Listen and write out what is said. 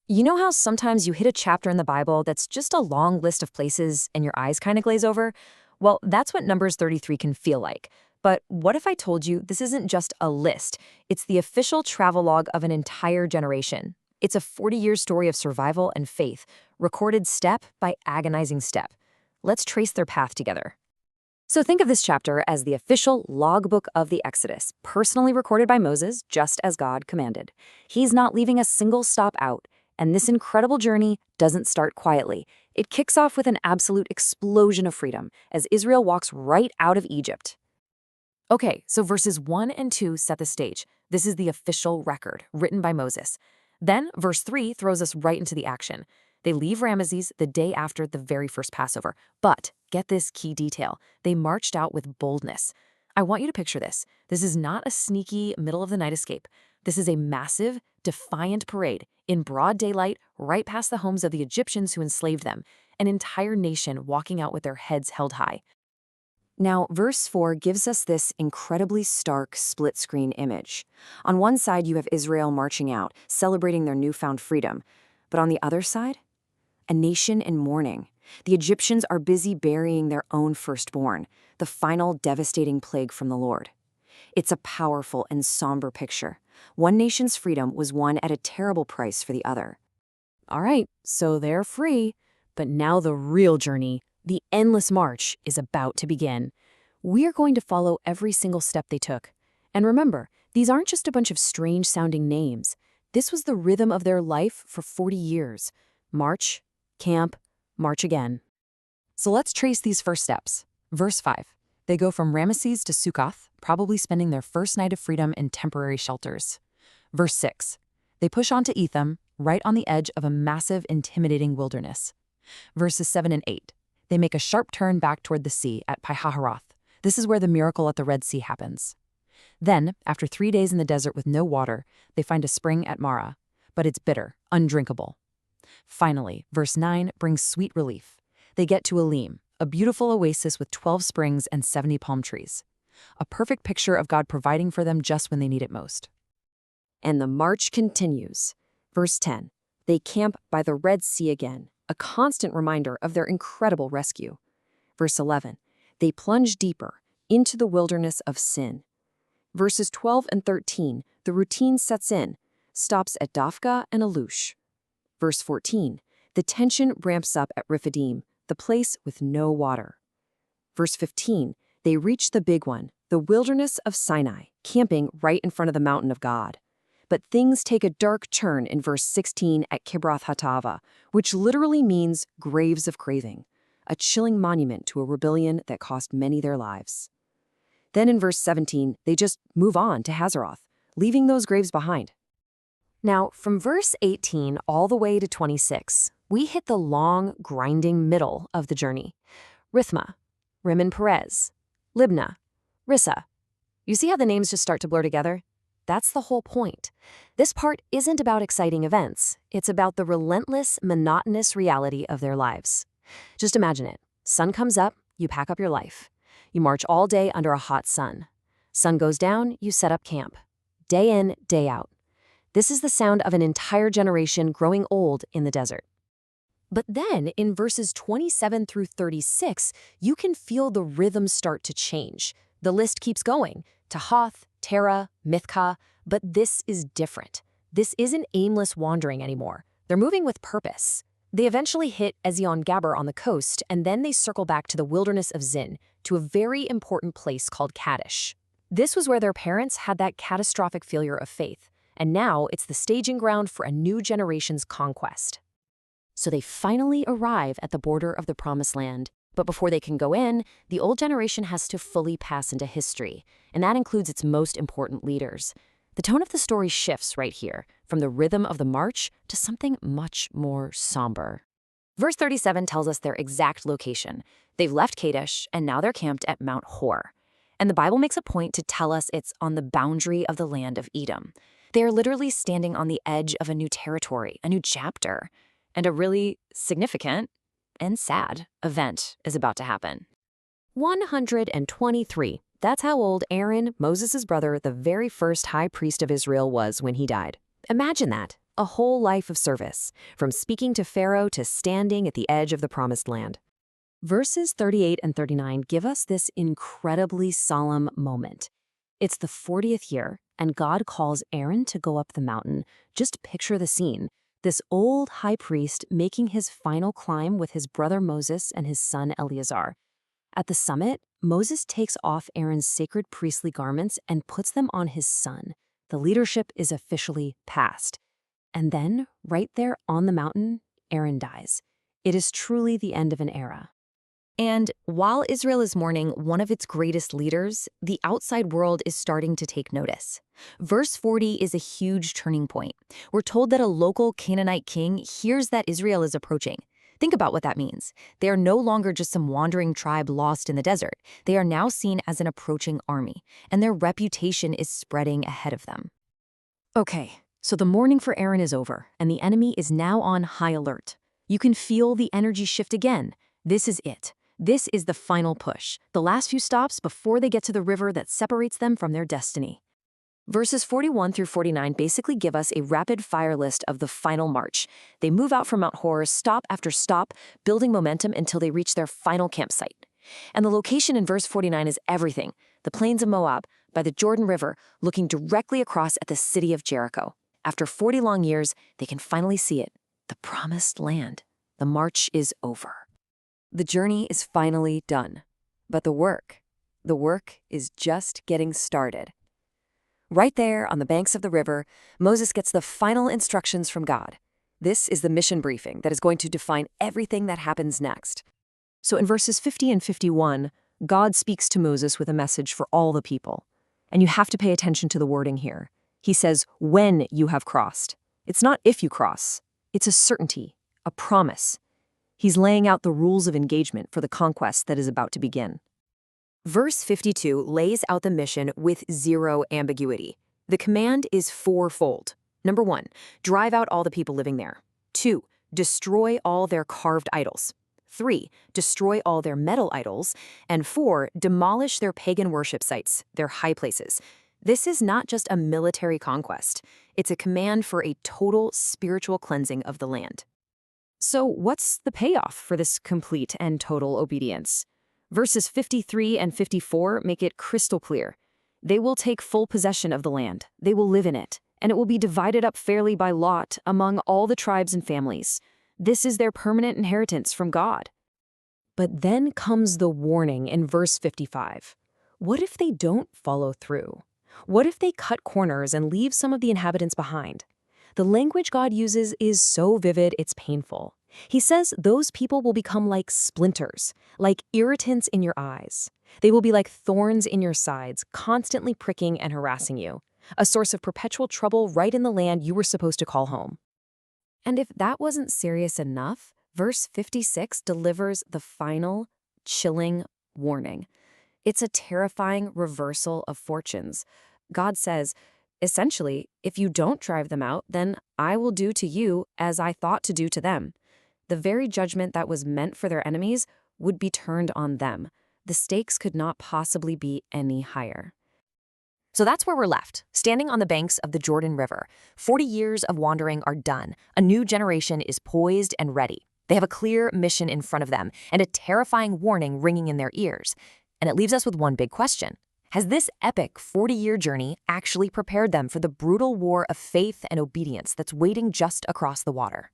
You know how sometimes you hit a chapter in the Bible that's just a long list of places and your eyes kind of glaze over? Well, that's what Numbers 33 can feel like. But what if I told you this isn't just a list? It's the official travelogue of an entire generation. It's a 40-year story of survival and faith, recorded step by agonizing step. Let's trace their path together. So think of this chapter as the official logbook of the Exodus, personally recorded by Moses, just as God commanded. He's not leaving a single stop out. And this incredible journey doesn't start quietly. It kicks off with an absolute explosion of freedom as Israel walks right out of Egypt. Okay, so verses 1 and 2 set the stage. This is the official record, written by Moses. Then, verse 3 throws us right into the action. They leave Ramesses the day after the very first Passover. But, get this key detail, they marched out with boldness. I want you to picture this. This is not a sneaky, middle-of-the-night escape. This is a massive, defiant parade, in broad daylight, right past the homes of the Egyptians who enslaved them, an entire nation walking out with their heads held high. Now, verse 4 gives us this incredibly stark split-screen image. On one side, you have Israel marching out, celebrating their newfound freedom. But on the other side, a nation in mourning. The Egyptians are busy burying their own firstborn, the final devastating plague from the Lord. It's a powerful and somber picture. One nation's freedom was won at a terrible price for the other. All right, so they're free, but now the real journey, the endless march, is about to begin. We're going to follow every single step they took. And remember, these aren't just a bunch of strange-sounding names. This was the rhythm of their life for 40 years. March, camp, march again. So let's trace these first steps. Verse 5. They go from Ramesses to Sukkoth, probably spending their first night of freedom in temporary shelters. Verse 6. They push on to Etham, right on the edge of a massive, intimidating wilderness. Verses 7 and 8. They make a sharp turn back toward the sea at Pi-hahiroth. This is where the miracle at the Red Sea happens. Then, after 3 days in the desert with no water, they find a spring at Marah, but it's bitter, undrinkable. Finally, verse 9 brings sweet relief. They get to Elim, a beautiful oasis with 12 springs and 70 palm trees. A perfect picture of God providing for them just when they need it most. And the march continues. Verse 10. They camp by the Red Sea again, a constant reminder of their incredible rescue. Verse 11. They plunge deeper into the wilderness of sin. Verses 12 and 13, the routine sets in, stops at Dafka and Alush. Verse 14. The tension ramps up at Rephidim, the place with no water. Verse 15, they reach the big one, the wilderness of Sinai, camping right in front of the mountain of God. But things take a dark turn in verse 16 at Kibroth Hattaavah, which literally means graves of craving, a chilling monument to a rebellion that cost many their lives. Then in verse 17, they just move on to Hazeroth, leaving those graves behind. Now, from verse 18 all the way to 26, we hit the long, grinding middle of the journey. Rithma, Rimmon Perez, Libnah, Rissa. You see how the names just start to blur together? That's the whole point. This part isn't about exciting events. It's about the relentless, monotonous reality of their lives. Just imagine it. Sun comes up, you pack up your life. You march all day under a hot sun. Sun goes down, you set up camp. Day in, day out. This is the sound of an entire generation growing old in the desert. But then, in verses 27 through 36, you can feel the rhythm start to change. The list keeps going. Tahath, Terah, Mithkah, but this is different. This isn't aimless wandering anymore. They're moving with purpose. They eventually hit Ezion Gaber on the coast, and then they circle back to the wilderness of Zin, to a very important place called Kadesh. This was where their parents had that catastrophic failure of faith, and now it's the staging ground for a new generation's conquest. So they finally arrive at the border of the Promised Land. But before they can go in, the old generation has to fully pass into history, and that includes its most important leaders. The tone of the story shifts right here, from the rhythm of the march to something much more somber. Verse 37 tells us their exact location. They've left Kadesh, and now they're camped at Mount Hor. And the Bible makes a point to tell us it's on the boundary of the land of Edom. They are literally standing on the edge of a new territory, a new chapter, and a really significant and sad event is about to happen. 123. That's how old Aaron, Moses' brother, the very first high priest of Israel, was when he died. Imagine that. A whole life of service, from speaking to Pharaoh to standing at the edge of the Promised Land. Verses 38 and 39 give us this incredibly solemn moment. It's the 40th year, and God calls Aaron to go up the mountain. Just picture the scene. This old high priest making his final climb with his brother Moses and his son Eleazar. At the summit, Moses takes off Aaron's sacred priestly garments and puts them on his son. The leadership is officially passed. And then, right there on the mountain, Aaron dies. It is truly the end of an era. And while Israel is mourning one of its greatest leaders, the outside world is starting to take notice. Verse 40 is a huge turning point. We're told that a local Canaanite king hears that Israel is approaching. Think about what that means. They are no longer just some wandering tribe lost in the desert. They are now seen as an approaching army, and their reputation is spreading ahead of them. Okay, so the mourning for Aaron is over, and the enemy is now on high alert. You can feel the energy shift again. This is it. This is the final push, the last few stops before they get to the river that separates them from their destiny. Verses 41 through 49 basically give us a rapid-fire list of the final march. They move out from Mount Hor, stop after stop, building momentum until they reach their final campsite. And the location in verse 49 is everything: the plains of Moab, by the Jordan River, looking directly across at the city of Jericho. After 40 long years, they can finally see it, the Promised Land. The march is over. The journey is finally done, but the work is just getting started. Right there on the banks of the river, Moses gets the final instructions from God. This is the mission briefing that is going to define everything that happens next. So in verses 50 and 51, God speaks to Moses with a message for all the people. And you have to pay attention to the wording here. He says, when you have crossed. It's not if you cross. It's a certainty, a promise. He's laying out the rules of engagement for the conquest that is about to begin. Verse 52 lays out the mission with zero ambiguity. The command is fourfold. Number 1, drive out all the people living there. 2, destroy all their carved idols. 3, destroy all their metal idols. And 4, demolish their pagan worship sites, their high places. This is not just a military conquest. It's a command for a total spiritual cleansing of the land. So what's the payoff for this complete and total obedience? Verses 53 and 54 make it crystal clear. They will take full possession of the land. They will live in it, and it will be divided up fairly by lot among all the tribes and families. This is their permanent inheritance from God. But then comes the warning in verse 55. What if they don't follow through? What if they cut corners and leave some of the inhabitants behind? The language God uses is so vivid, it's painful. He says those people will become like splinters, like irritants in your eyes. They will be like thorns in your sides, constantly pricking and harassing you, a source of perpetual trouble right in the land you were supposed to call home. And if that wasn't serious enough, verse 56 delivers the final, chilling warning. It's a terrifying reversal of fortunes. God says, essentially, if you don't drive them out, then I will do to you as I thought to do to them. The very judgment that was meant for their enemies would be turned on them. The stakes could not possibly be any higher. So that's where we're left, standing on the banks of the Jordan River. 40 years of wandering are done. A new generation is poised and ready. They have a clear mission in front of them and a terrifying warning ringing in their ears. And it leaves us with one big question. Has this epic 40-year journey actually prepared them for the brutal war of faith and obedience that's waiting just across the water?